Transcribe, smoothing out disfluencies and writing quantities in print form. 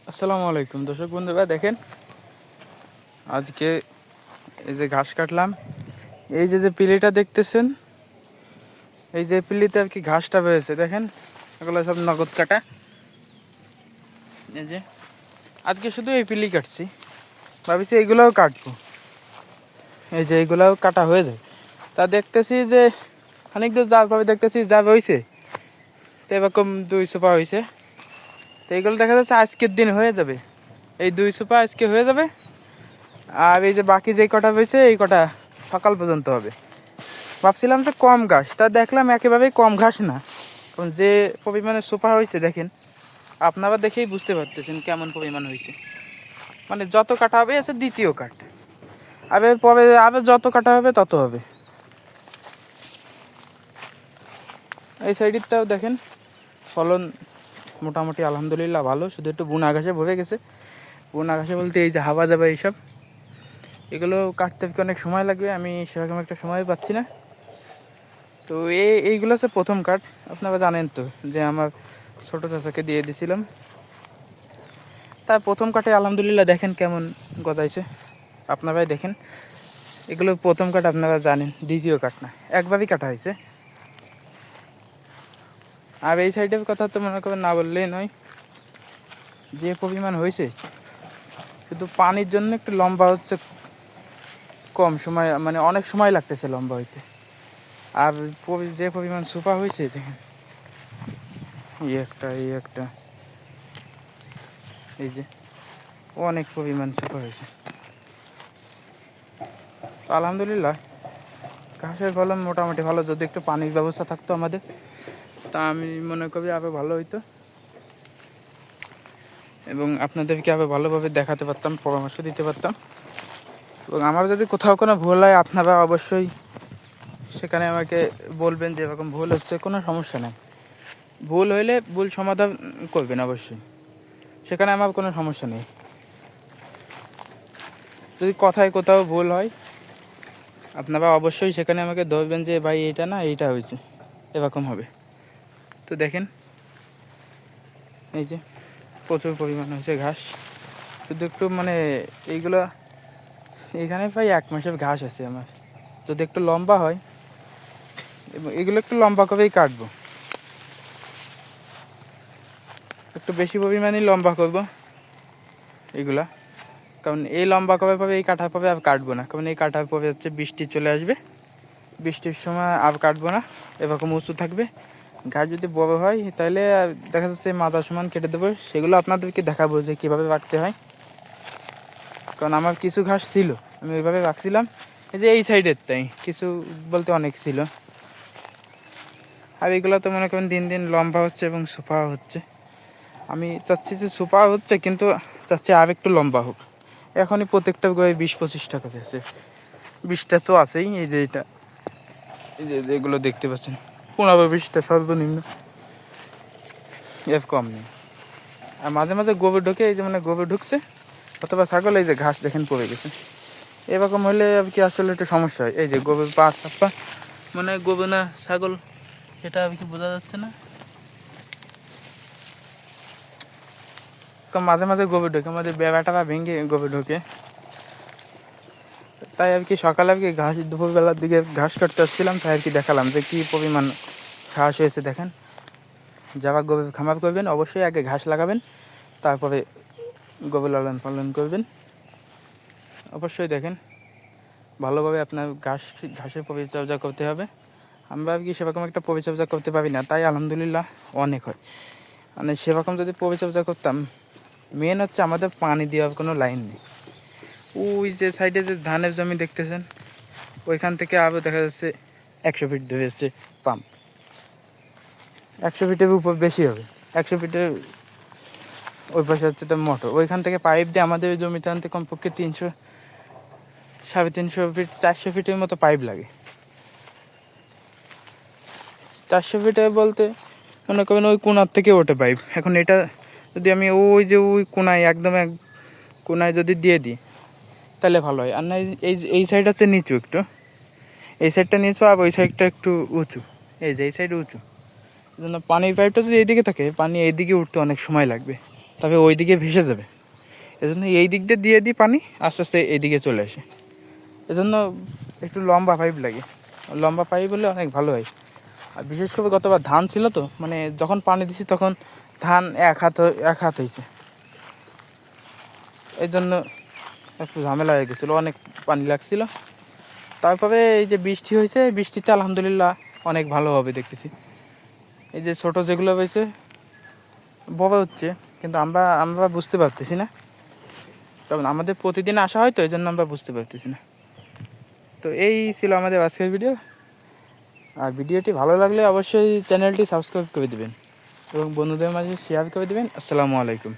আসসালামু আলাইকুম দর্শক বন্ধুরা, দেখেন আজকে এই যে ঘাস কাটলাম। এই যে পিলিটা দেখতেছেন, এই যে পিলিতে আর কি ঘাসটা বেড়েছে, দেখেন এগুলো সব নগদ কাটা। এই যে আজকে শুধু এই পিলি কাটছি, ভাবিছি এইগুলোও কাটবো। এই যে এইগুলাও কাটা হয়ে যায়, তা দেখতেছি যে অনেক দূর যাওয়ার পরে দেখতেছি যা হয়েছে তো এরকম 200 পা হয়েছে। তো এইগুলো দেখা যাচ্ছে আজকের দিন হয়ে যাবে, এই 200 পা আজকে হয়ে যাবে। আর এই যে বাকি যে কটা হয়েছে এই কটা সকাল পর্যন্ত হবে। ভাবছিলাম যে কম ঘাস, তা দেখলাম একেবারেই কম ঘাস না, কারণ যে পরিমাণে সোপা হয়েছে দেখেন, আপনারা দেখেই বুঝতে পারতেছেন কেমন পরিমাণ হয়েছে। মানে যত কাটা হবে আছে দ্বিতীয় কাট, আবার পরে আবার যত কাটা হবে তত হবে। এই সাইডেরটাও দেখেন ফলন মোটামুটি আলহামদুলিল্লাহ ভালো, শুধু একটু বুনা ঘাসে ভরে গেছে। বুনা ঘাসে বলতে এই যে হাওয়া যাবে এইসব, এগুলো কাটতে অনেক সময় লাগবে, আমি সেরকম একটা সময় পাচ্ছি না। তো এইগুলো হচ্ছে প্রথম কাঠ। আপনারা জানেন তো যে আমার ছোটো চাচাকে দিয়ে দিয়েছিলাম, তার প্রথম কাঠে আলহামদুলিল্লাহ দেখেন কেমন গজাইছে। আপনারাই দেখেন, এগুলো প্রথম কাঠ, আপনারা জানেন, দ্বিতীয় কাঠ না, একবারই কাটা হয়েছে। আর এই সাইডের কথা তো মনে করেন না বললেই নয়, যে পরিমাণ হয়েছে, শুধু পানির জন্য একটু লম্বা হচ্ছে, কম সময় মানে অনেক সময় লাগতেছে লম্বা হইতে। আর যে পরিমাণ সুপা হয়েছে দেখেন, এই একটা এই যে অনেক পরিমাণ সুপা হয়েছে। তো আলহামদুলিল্লাহ ঘাসের ফলন মোটামুটি ভালো, যদি একটু পানির ব্যবস্থা থাকতো আমাদের, তা আমি মনে করি আরও ভালো হইতো এবং আপনাদেরকে আরও ভালোভাবে দেখাতে পারতাম, পরামর্শ দিতে পারতাম। এবং আমার যদি কোথাও কোনো ভুল হয় আপনারা অবশ্যই সেখানে আমাকে বলবেন যে এরকম ভুল হচ্ছে, কোনো সমস্যা নেই। ভুল হইলে ভুল সমাধান করবেন অবশ্যই, সেখানে আমার কোনো সমস্যা নেই। যদি কথায় কোথাও ভুল হয় আপনারা অবশ্যই সেখানে আমাকে ধরবেন যে ভাই এইটা না, এইটা হয়েছে, এরকম হবে। তো দেখেন এই যে প্রচুর পরিমাণ হয়েছে ঘাস, শুধু একটু মানে এইগুলো এখানে প্রায় 1 মাসের ঘাস আছে আমার। যদি একটু লম্বা হয়, এগুলো একটু লম্বা করেই কাটবো, একটু বেশি পরিমাণেই লম্বা করব এইগুলা। কারণ এই লম্বা করার পরে এই কাটার পরে আর কাটবো না, কারণ এই কাটার পরে হচ্ছে বৃষ্টি চলে আসবে, বৃষ্টির সময় আর কাটবো না, এরকম উঁচু থাকবে। ঘাস যদি বড় হয় তাহলে দেখা যাচ্ছে মাথা সমান কেটে দেবো, সেগুলো আপনাদেরকে দেখাবো যে কীভাবে কাটতে হয়। কারণ আমার কিছু ঘাস ছিল, আমি ওইভাবে রাখছিলাম, এই যে এই সাইডের তাই কিছু বলতে অনেক ছিল। আর এগুলো তো মনে করেন দিন দিন লম্বা হচ্ছে এবং সোফা হচ্ছে। আমি চাচ্ছি যে সোফা হচ্ছে, কিন্তু চাচ্ছি আর একটু লম্বা হোক। এখনই প্রত্যেকটা গায়ে 20-25 টাকা দিয়েছে, 20টা তো আছেই। এই যে এটা, এই যে এগুলো দেখতে পাচ্ছেন 15-20টা সর্বনিম্ন, এর কম নেই। আর মাঝে মাঝে গোবর ঢোকে, এই যে মানে গোবর ঢুকছে অথবা ছাগল, এই যে ঘাস দেখেন পড়ে গেছে। এরকম হলে আর কি আসলে একটু সমস্যা হয়। এই যে গোবর পা ছাপ্পা, মানে গোবর না ছাগল সেটা আর কি বোঝা যাচ্ছে না। মাঝে মাঝে গোবর ঢোকে, আমাদের বেড়াটা বা ভেঙে গোবর ঢোকে, তাই আর কি সকালে আর কি ঘাস, দুপুরবেলার দিকে ঘাস কাটতে আসছিলাম, তাই আর কি দেখালাম যে কী পরিমাণ ঘাস হয়েছে। দেখেন, যারা গোবর খামার করবেন অবশ্যই আগে ঘাস লাগাবেন, তারপরে গোবর লালন পালন করবেন। অবশ্যই দেখেন ভালোভাবে আপনার ঘাসের পরিচর্যা করতে হবে। আমরা আর কি সেরকম একটা পরিচর্যা করতে পারি না, তাই আলহামদুলিল্লাহ অনেক হয়। মানে সেরকম যদি পরিচর্যা করতাম, মেন হচ্ছে আমাদের পানি দেওয়ার কোনো লাইন নেই। ওই যে সাইডে যে ধানের জমি দেখতেছেন, ওইখান থেকে আরও দেখা যাচ্ছে 100 ফিট ধরে যাচ্ছে পাম্প, 100 ফিটের উপর বেশি হবে। 100 ফিটের ওই পাশে হচ্ছে তো মোটর, ওইখান থেকে পাইপ দিয়ে আমাদের ওই জমিতে আনতে কমপক্ষে 300-350 ফিট, 400 ফিটের মতো পাইপ লাগে। 400 ফিটে বলতে মনে করেন ওই কোনার থেকে ওঠে পাইপ। এখন এটা যদি আমি ওই যে ওই কোনায় একদম এক কোনায় যদি দিয়ে দিই তাহলে ভালো হয়। আর না এই সাইড হচ্ছে নিচু একটু, এই সাইডটা নিচু আর ওই সাইডটা একটু উঁচু, এই যে এই সাইড উঁচু, এই জন্য পানির পাইপটা যদি এইদিকে থাকে পানি এইদিকে উঠতে অনেক সময় লাগবে। তবে ওই দিকে ভেসে যাবে। এজন্য এই দিক দিয়ে দিই পানি, আস্তে আস্তে এইদিকে চলে আসে। এজন্য একটু লম্বা পাইপ লাগে, লম্বা পাইপ হলে অনেক ভালো হয়। আর বিশেষ করে গতবার ধান ছিল তো, মানে যখন পানি দিছি তখন ধান এক হাত হয়েছে, এই জন্য একটু ঝামেলা হয়ে গেছিলো, অনেক পানি লাগছিল। তারপরে এই যে বৃষ্টি হয়েছে, বৃষ্টিতে আলহামদুলিল্লাহ অনেক ভালো হবে দেখতেছি। এই যে ছোটো যেগুলো হয়েছে বড় হচ্ছে, কিন্তু আমরা বুঝতে পারতেছি না, তখন আমাদের প্রতিদিন আসা হয় তো, এই জন্য আমরা বুঝতে পারতেছি না। তো এই ছিল আমাদের আজকের ভিডিও। আর ভিডিওটি ভালো লাগলে অবশ্যই চ্যানেলটি সাবস্ক্রাইব করে দেবেন এবং বন্ধুদের মাঝে শেয়ার করে দেবেন। আসসালামু আলাইকুম।